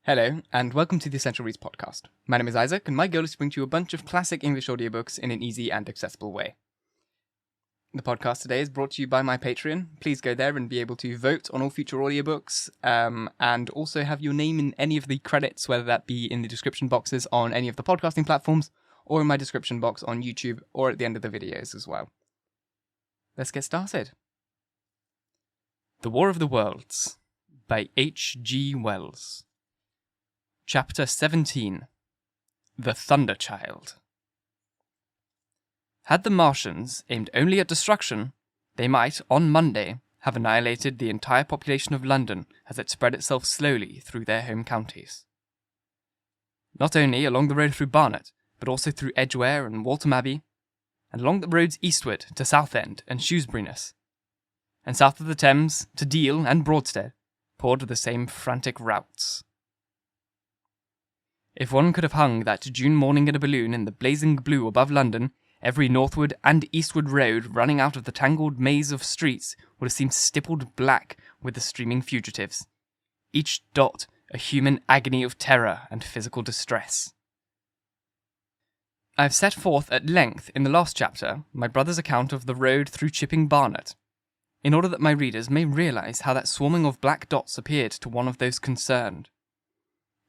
Hello, and welcome to the Essential Reads podcast. My name is Isaac, and my goal is to bring to you a bunch of classic English audiobooks in an easy and accessible way. The podcast today is brought to you by my Patreon. Please go there and be able to vote on all future audiobooks, and also have your name in any of the credits, whether that be in the description boxes on any of the podcasting platforms, or in my description box on YouTube, or at the end of the videos as well. Let's get started. The War of the Worlds by H.G. Wells. Chapter 17. The Thunderchild. Had the Martians aimed only at destruction, they might, on Monday, have annihilated the entire population of London as it spread itself slowly through their home counties. Not only along the road through Barnet, but also through Edgware and Waltham Abbey, and along the roads eastward to Southend and Shrewsbury-ness, and south of the Thames to Deal and Broadstead, poured the same frantic routes. If one could have hung that June morning in a balloon in the blazing blue above London, every northward and eastward road running out of the tangled maze of streets would have seemed stippled black with the streaming fugitives, each dot a human agony of terror and physical distress. I have set forth at length in the last chapter my brother's account of the road through Chipping Barnet, in order that my readers may realise how that swarming of black dots appeared to one of those concerned.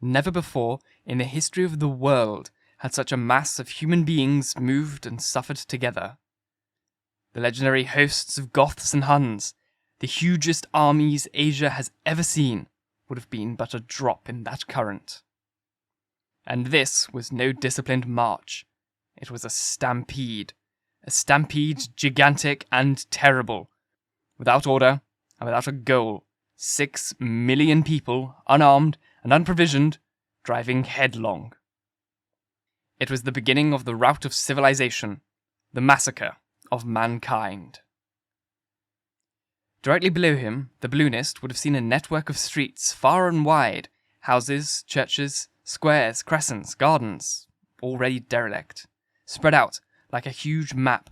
Never before, in the history of the world, had such a mass of human beings moved and suffered together. The legendary hosts of Goths and Huns, the hugest armies Asia has ever seen, would have been but a drop in that current. And this was no disciplined march. It was a stampede gigantic and terrible, without order and without a goal. 6 million people, unarmed and unprovisioned, driving headlong. It was the beginning of the rout of civilization, the massacre of mankind. Directly below him, the balloonist would have seen a network of streets far and wide, houses, churches, squares, crescents, gardens, already derelict, spread out like a huge map,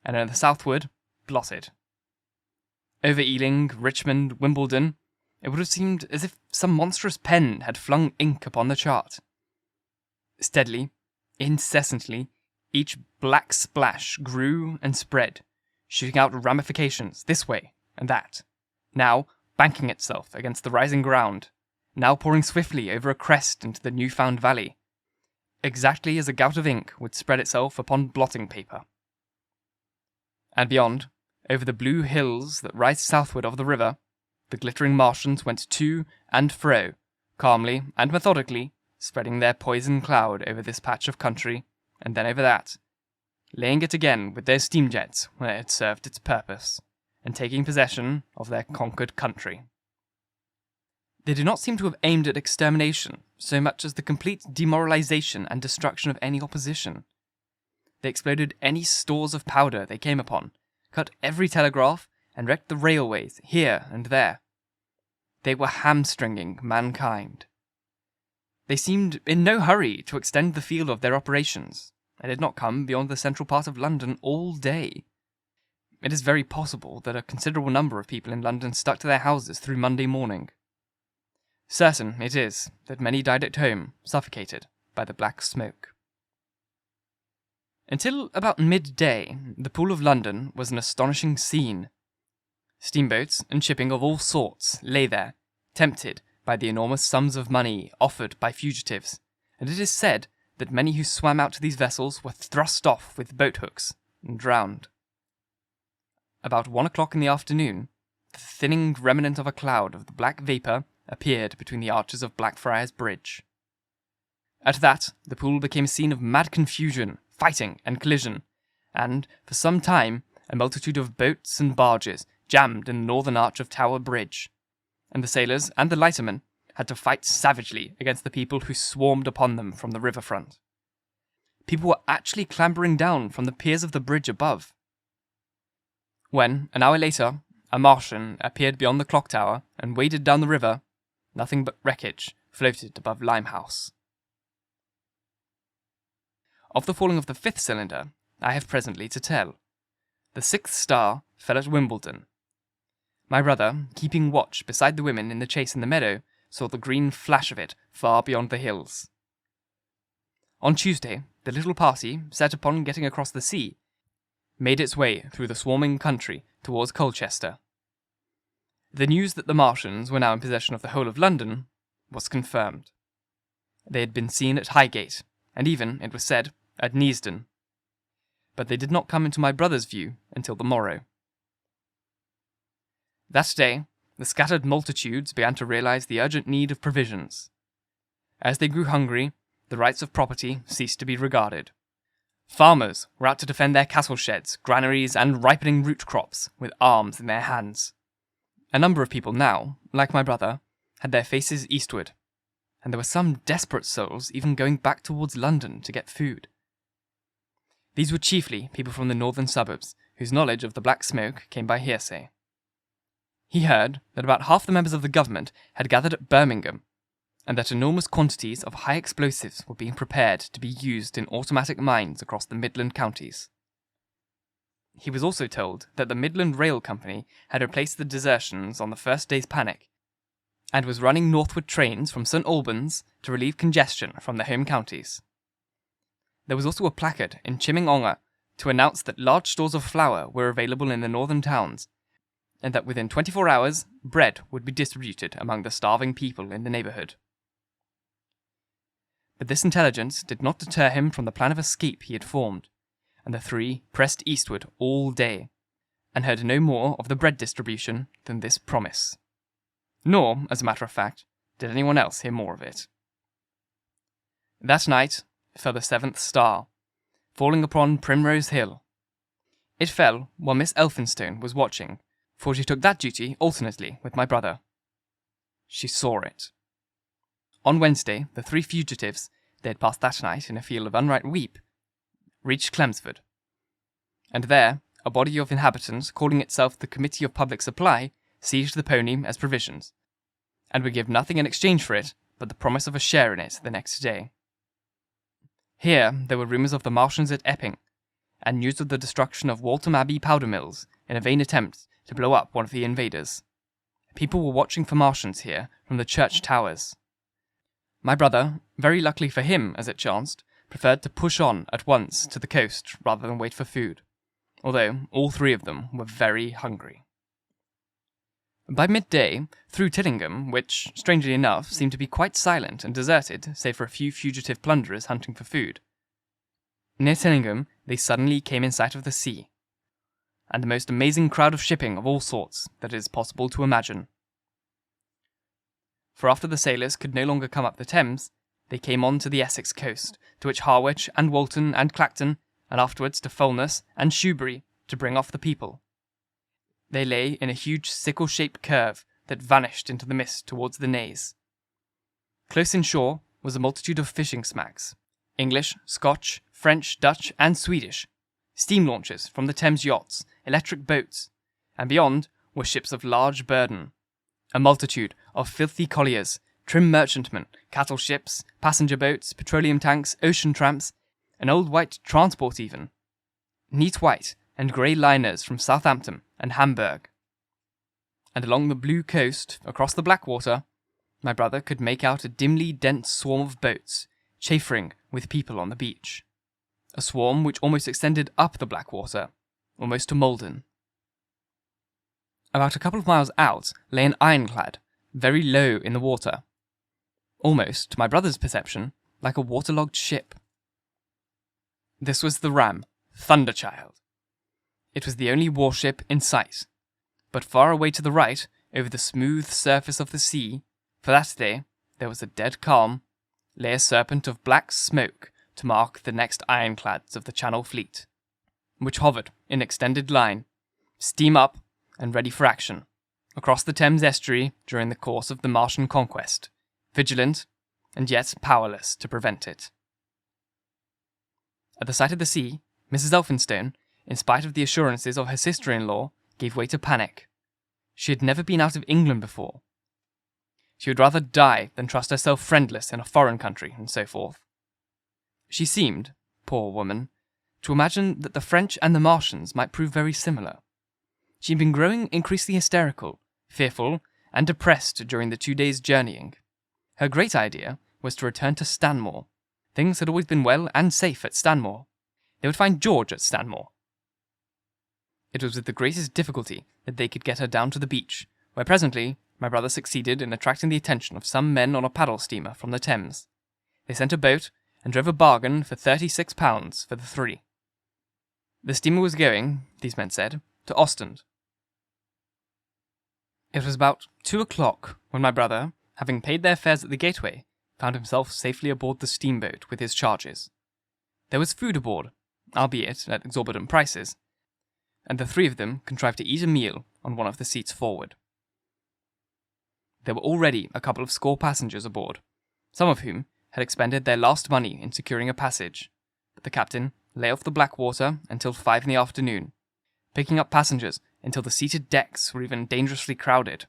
and in the southward, blotted. Over Ealing, Richmond, Wimbledon, it would have seemed as if some monstrous pen had flung ink upon the chart. Steadily, incessantly, each black splash grew and spread, shooting out ramifications this way and that, now banking itself against the rising ground, now pouring swiftly over a crest into the new-found valley, exactly as a gout of ink would spread itself upon blotting paper. And beyond, over the blue hills that rise southward of the river, the glittering Martians went to and fro, calmly and methodically, spreading their poison cloud over this patch of country, and then over that, laying it again with their steam jets where it had served its purpose, and taking possession of their conquered country. They did not seem to have aimed at extermination so much as the complete demoralization and destruction of any opposition. They exploded any stores of powder they came upon, cut every telegraph, and wrecked the railways here and there. They were hamstringing mankind. They seemed in no hurry to extend the field of their operations, and did not come beyond the central part of London all day. It is very possible that a considerable number of people in London stuck to their houses through Monday morning. Certain it is that many died at home, suffocated by the black smoke. Until about midday, the Pool of London was an astonishing scene. Steamboats and shipping of all sorts lay there, tempted by the enormous sums of money offered by fugitives, and it is said that many who swam out to these vessels were thrust off with boat-hooks and drowned. About 1 o'clock in the afternoon, the thinning remnant of a cloud of the black vapour appeared between the arches of Blackfriars Bridge. At that, the Pool became a scene of mad confusion, fighting and collision, and, for some time, a multitude of boats and barges jammed in the northern arch of Tower Bridge, and the sailors and the lightermen had to fight savagely against the people who swarmed upon them from the riverfront. People were actually clambering down from the piers of the bridge above. When, an hour later, a Martian appeared beyond the clock tower and waded down the river, nothing but wreckage floated above Limehouse. Of the falling of the 5th cylinder, I have presently to tell. The 6th star fell at Wimbledon. My brother, keeping watch beside the women in the chase in the meadow, saw the green flash of it far beyond the hills. On Tuesday, the little party, set upon getting across the sea, made its way through the swarming country towards Colchester. The news that the Martians were now in possession of the whole of London was confirmed. They had been seen at Highgate, and even, it was said, at Neasden. But they did not come into my brother's view until the morrow. That day, the scattered multitudes began to realize the urgent need of provisions. As they grew hungry, the rights of property ceased to be regarded. Farmers were out to defend their cattle sheds, granaries, and ripening root crops with arms in their hands. A number of people now, like my brother, had their faces eastward, and there were some desperate souls even going back towards London to get food. These were chiefly people from the northern suburbs, whose knowledge of the Black Smoke came by hearsay. He heard that about half the members of the government had gathered at Birmingham, and that enormous quantities of high explosives were being prepared to be used in automatic mines across the Midland counties. He was also told that the Midland Rail Company had replaced the desertions on the first day's panic, and was running northward trains from St Albans to relieve congestion from the home counties. There was also a placard in Chiming to announce that large stores of flour were available in the northern towns, and that within 24 hours, bread would be distributed among the starving people in the neighbourhood. But this intelligence did not deter him from the plan of escape he had formed, and the three pressed eastward all day, and heard no more of the bread distribution than this promise. Nor, as a matter of fact, did anyone else hear more of it. That night fell the seventh star, falling upon Primrose Hill. It fell while Miss Elphinstone was watching, for she took that duty alternately with my brother. She saw it. On Wednesday, the three fugitives, they had passed that night in a field of unripe wheat, reached Chelmsford. And there, a body of inhabitants, calling itself the Committee of Public Supply, seized the pony as provisions, and would give nothing in exchange for it but the promise of a share in it the next day. Here there were rumours of the Martians at Epping, and news of the destruction of Waltham Abbey powder mills in a vain attempt to blow up one of the invaders. People were watching for Martians here from the church towers. My brother, very luckily for him as it chanced, preferred to push on at once to the coast rather than wait for food, although all three of them were very hungry. By midday, through Tillingham, which, strangely enough, seemed to be quite silent and deserted, save for a few fugitive plunderers hunting for food, near Tillingham they suddenly came in sight of the sea, and the most amazing crowd of shipping of all sorts that it is possible to imagine. For after the sailors could no longer come up the Thames, they came on to the Essex coast, to which Harwich and Walton and Clacton, and afterwards to Fulness and Shoebury, to bring off the people. They lay in a huge sickle-shaped curve that vanished into the mist towards the Naze. Close inshore was a multitude of fishing smacks, English, Scotch, French, Dutch, and Swedish, steam launches from the Thames yachts, electric boats, and beyond were ships of large burden, a multitude of filthy colliers, trim merchantmen, cattle ships, passenger boats, petroleum tanks, ocean tramps, an old white transport even, neat white and grey liners from Southampton and Hamburg. And along the blue coast, across the Blackwater, my brother could make out a dimly dense swarm of boats, chaffering with people on the beach. A swarm which almost extended up the Blackwater, almost to Malden. About a couple of miles out lay an ironclad, very low in the water, almost, to my brother's perception, like a waterlogged ship. This was the ram, Thunderchild. It was the only warship in sight, but far away to the right, over the smooth surface of the sea, for that day there was a dead calm, lay a serpent of black smoke to mark the next ironclads of the Channel Fleet, which hovered in extended line, steam up and ready for action, across the Thames estuary during the course of the Martian conquest, vigilant and yet powerless to prevent it. At the sight of the sea, Mrs. Elphinstone, in spite of the assurances of her sister-in-law, gave way to panic. She had never been out of England before. She would rather die than trust herself friendless in a foreign country, and so forth. She seemed, poor woman, to imagine that the French and the Martians might prove very similar. She had been growing increasingly hysterical, fearful, and depressed during the 2 days' journeying, Her great idea was to return to Stanmore. Things had always been well and safe at Stanmore. They would find George at Stanmore. It was with the greatest difficulty that they could get her down to the beach, where presently my brother succeeded in attracting the attention of some men on a paddle steamer from the Thames. They sent a boat and drove a bargain for £36 for the three. The steamer was going, these men said, to Ostend. It was about 2 o'clock when my brother, having paid their fares at the gateway, found himself safely aboard the steamboat with his charges. There was food aboard, albeit at exorbitant prices, and the three of them contrived to eat a meal on one of the seats forward. There were already a couple of score passengers aboard, some of whom had expended their last money in securing a passage, but the captain lay off the Blackwater until 5 in the afternoon, picking up passengers until the seated decks were even dangerously crowded.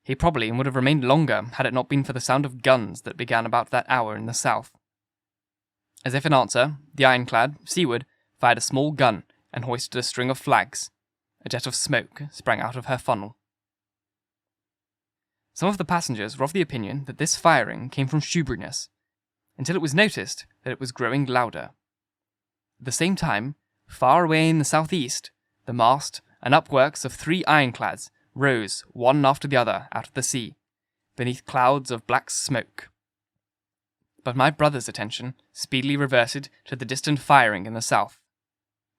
He probably would have remained longer had it not been for the sound of guns that began about that hour in the south. As if in answer, the Ironclad, seaward, fired a small gun and hoisted a string of flags. A jet of smoke sprang out of her funnel. Some of the passengers were of the opinion that this firing came from Shoeburyness, until it was noticed that it was growing louder. At the same time, far away in the southeast, the mast and upworks of 3 ironclads rose one after the other out of the sea, beneath clouds of black smoke. But my brother's attention speedily reverted to the distant firing in the south.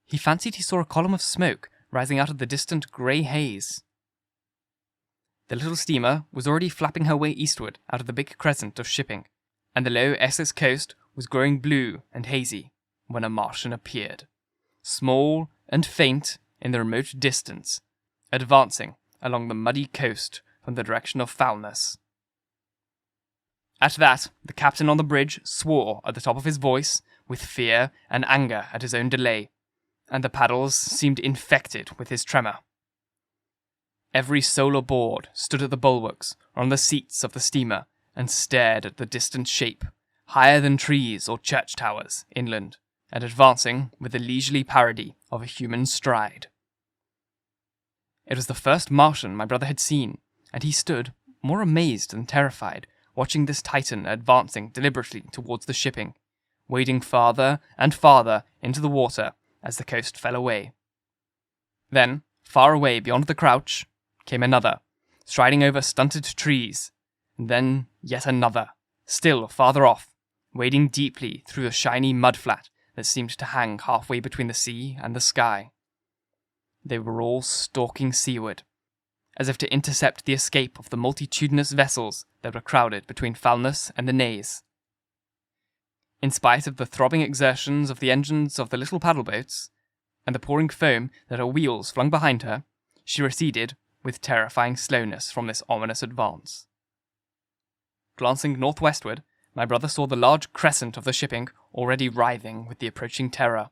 He fancied he saw a column of smoke rising out of the distant grey haze. The little steamer was already flapping her way eastward out of the big crescent of shipping, and the low Essex coast was growing blue and hazy when a Martian appeared, small and faint in the remote distance, advancing along the muddy coast from the direction of Foulness. At that, the captain on the bridge swore at the top of his voice with fear and anger at his own delay, and the paddles seemed infected with his tremor. Every soul aboard stood at the bulwarks or on the seats of the steamer and stared at the distant shape, higher than trees or church towers, inland, and advancing with the leisurely parody of a human stride. It was the first Martian my brother had seen, and he stood, more amazed than terrified, watching this Titan advancing deliberately towards the shipping, wading farther and farther into the water as the coast fell away. Then, far away beyond the crouch, came another, striding over stunted trees, and then yet another, still farther off, wading deeply through the shiny mudflat that seemed to hang halfway between the sea and the sky. They were all stalking seaward, as if to intercept the escape of the multitudinous vessels that were crowded between Foulness and the Naze. In spite of the throbbing exertions of the engines of the little paddle boats, and the pouring foam that her wheels flung behind her, she receded with terrifying slowness from this ominous advance. Glancing northwestward, my brother saw the large crescent of the shipping already writhing with the approaching terror.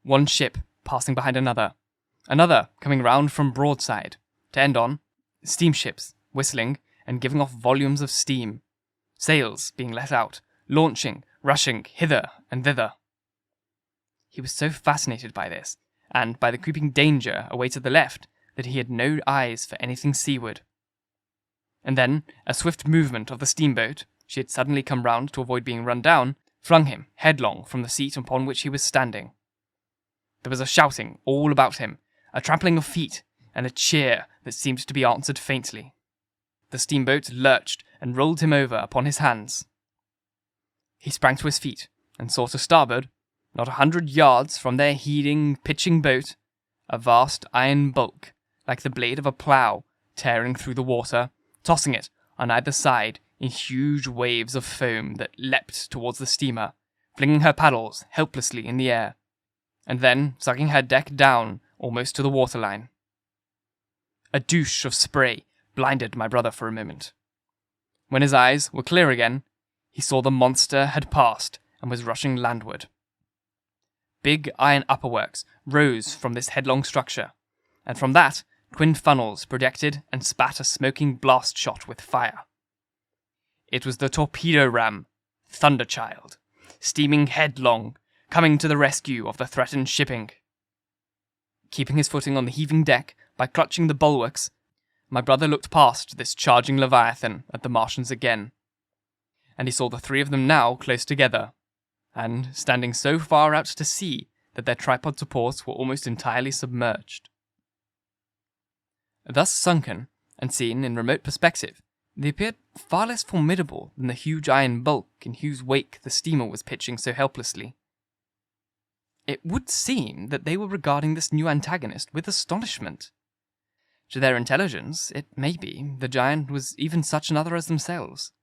One ship passing behind another coming round from broadside, to end on steamships whistling and giving off volumes of steam, sails being let out, launching, rushing hither and thither. He was so fascinated by this, and by the creeping danger away to the left, that he had no eyes for anything seaward. And then, a swift movement of the steamboat, she had suddenly come round to avoid being run down, flung him headlong from the seat upon which he was standing. There was a shouting all about him, a trampling of feet, and a cheer that seemed to be answered faintly. The steamboat lurched and rolled him over upon his hands. He sprang to his feet, and saw to starboard, not 100 yards from their heaving, pitching boat, a vast iron bulk, like the blade of a plough, tearing through the water, tossing it on either side in huge waves of foam that leapt towards the steamer, flinging her paddles helplessly in the air, and then sucking her deck down almost to the waterline. A douche of spray blinded my brother for a moment. When his eyes were clear again, he saw the monster had passed and was rushing landward. Big iron upperworks rose from this headlong structure, and from that twin funnels projected and spat a smoking blast shot with fire. It was the torpedo ram, Thunderchild, steaming headlong, coming to the rescue of the threatened shipping. Keeping his footing on the heaving deck by clutching the bulwarks, My brother looked past this charging Leviathan at the Martians again, and he saw the three of them now close together, and standing so far out to sea that their tripod supports were almost entirely submerged. Thus sunken, and seen in remote perspective, they appeared far less formidable than the huge iron bulk in whose wake the steamer was pitching so helplessly. It would seem that they were regarding this new antagonist with astonishment. To their intelligence, it may be, the giant was even such another as themselves.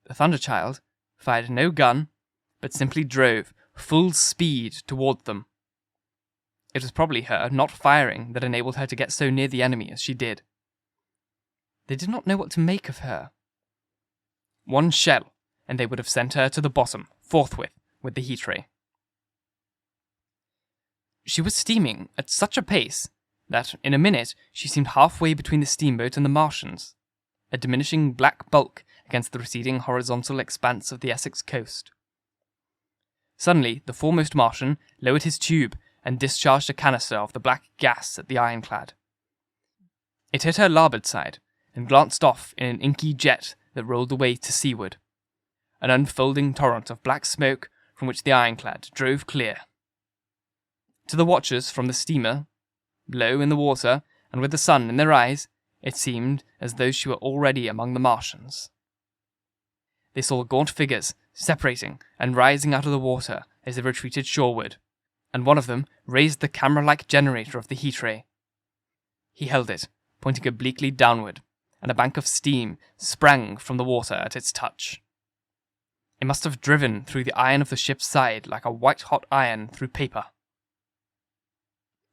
The Thunderchild fired no gun, but simply drove full speed toward them. It was probably her not firing that enabled her to get so near the enemy as she did. They did not know what to make of her. One shell, and they would have sent her to the bottom, forthwith, with the heat ray. She was steaming at such a pace that, in a minute, she seemed halfway between the steamboat and the Martians, a diminishing black bulk against the receding horizontal expanse of the Essex coast. Suddenly, the foremost Martian lowered his tube and discharged a canister of the black gas at the Ironclad. It hit her larboard side, and glanced off in an inky jet that rolled away to seaward, an unfolding torrent of black smoke from which the Ironclad drove clear. To the watchers from the steamer, low in the water and with the sun in their eyes, it seemed as though she were already among the Martians. They saw gaunt figures separating and rising out of the water as they retreated shoreward, and one of them raised the camera-like generator of the heat ray. He held it, pointing obliquely downward, and a bank of steam sprang from the water at its touch. It must have driven through the iron of the ship's side like a white-hot iron through paper.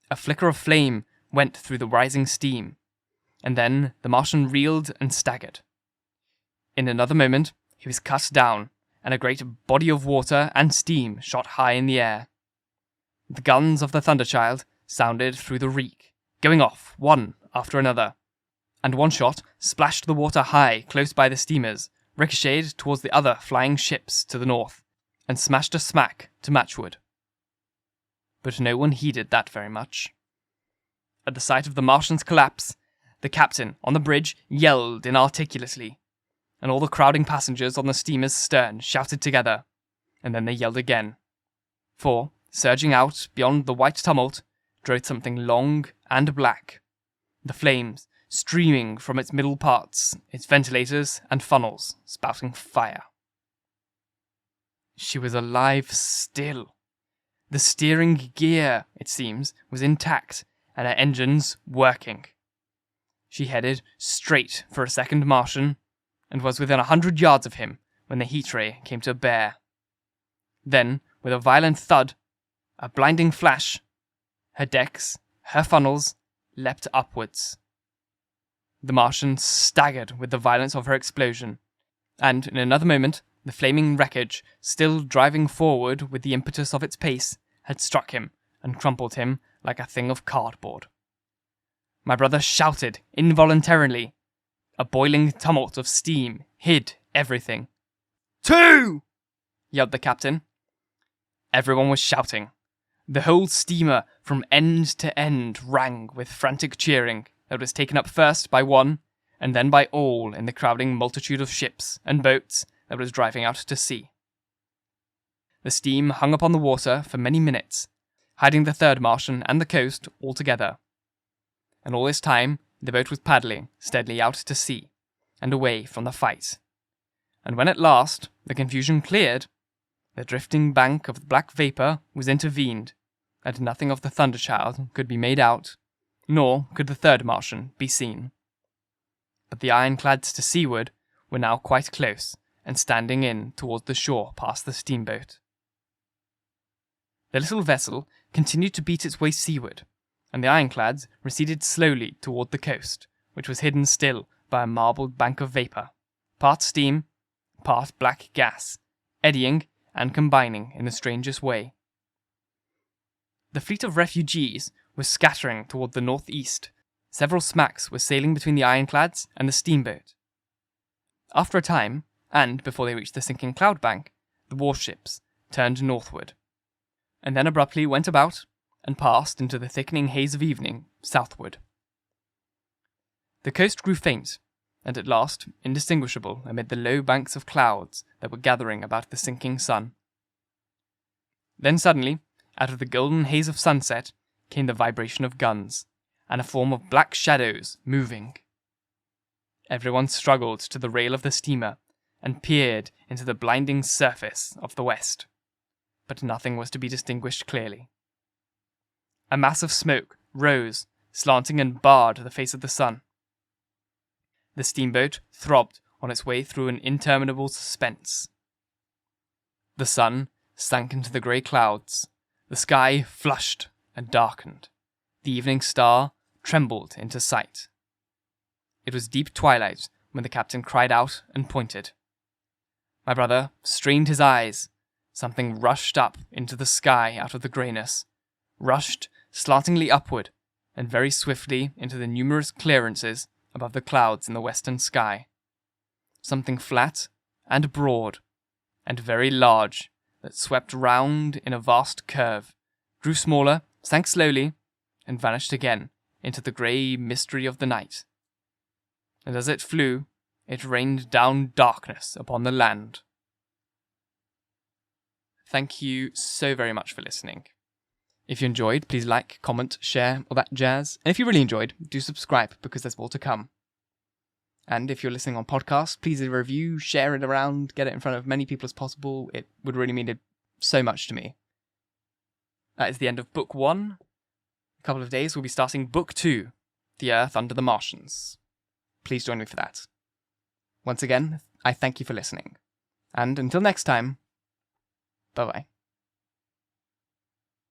A flicker of flame went through the rising steam, and then the Martian reeled and staggered. In another moment, he was cut down, and a great body of water and steam shot high in the air. The guns of the Thunderchild sounded through the reek, going off one after another, and one shot splashed the water high close by the steamers, ricocheted towards the other flying ships to the north, and smashed a smack to matchwood. But no one heeded that very much. At the sight of the Martian's collapse, the captain on the bridge yelled inarticulately, and all the crowding passengers on the steamer's stern shouted together, and then they yelled again. For, surging out beyond the white tumult, drove something long and black, the flames streaming from its middle parts, its ventilators and funnels spouting fire. She was alive still. The steering gear, it seems, was intact, and her engines working. She headed straight for a second Martian, and was within 100 yards of him when the heat ray came to bear. Then, with a violent thud, a blinding flash, her decks, her funnels, leapt upwards. The Martian staggered with the violence of her explosion, and in another moment, the flaming wreckage, still driving forward with the impetus of its pace, had struck him and crumpled him like a thing of cardboard. My brother shouted involuntarily. A boiling tumult of steam hid everything. "Two!" yelled the captain. Everyone was shouting. The whole steamer from end to end rang with frantic cheering that was taken up first by one and then by all in the crowding multitude of ships and boats that was driving out to sea. The steam hung upon the water for many minutes, hiding the third Martian and the coast altogether. And all this time, the boat was paddling steadily out to sea, and away from the fight. And when at last the confusion cleared, the drifting bank of black vapour was intervened, and nothing of the Thunderchild could be made out, nor could the third Martian be seen. But the ironclads to seaward were now quite close, and standing in towards the shore past the steamboat. The little vessel continued to beat its way seaward, and the ironclads receded slowly toward the coast, which was hidden still by a marbled bank of vapour, part steam, part black gas, eddying and combining in the strangest way. The fleet of refugees was scattering toward the northeast. Several smacks were sailing between the ironclads and the steamboat. After a time, and before they reached the sinking cloud bank, the warships turned northward, and then abruptly went about and passed into the thickening haze of evening southward. The coast grew faint, and at last indistinguishable amid the low banks of clouds that were gathering about the sinking sun. Then suddenly, out of the golden haze of sunset, came the vibration of guns, and a form of black shadows moving. Everyone struggled to the rail of the steamer, and peered into the blinding surface of the west, but nothing was to be distinguished clearly. A mass of smoke rose, slanting and barred the face of the sun. The steamboat throbbed on its way through an interminable suspense. The sun sank into the grey clouds, the sky flushed and darkened, the evening star trembled into sight. It was deep twilight when the captain cried out and pointed. My brother strained his eyes. Something rushed up into the sky out of the greyness, rushed slantingly upward, and very swiftly into the numerous clearances above the clouds in the western sky. Something flat and broad, and very large, that swept round in a vast curve, grew smaller, sank slowly, and vanished again into the grey mystery of the night. And as it flew, it rained down darkness upon the land. Thank you so very much for listening. If you enjoyed, please like, comment, share, all that jazz. And if you really enjoyed, do subscribe, because there's more to come. And if you're listening on podcast, please leave a review, share it around, get it in front of many people as possible. It would really mean so much to me. That is the end of Book 1. In a couple of days, we'll be starting Book 2, The Earth Under the Martians. Please join me for that. Once again, I thank you for listening. And until next time, bye-bye.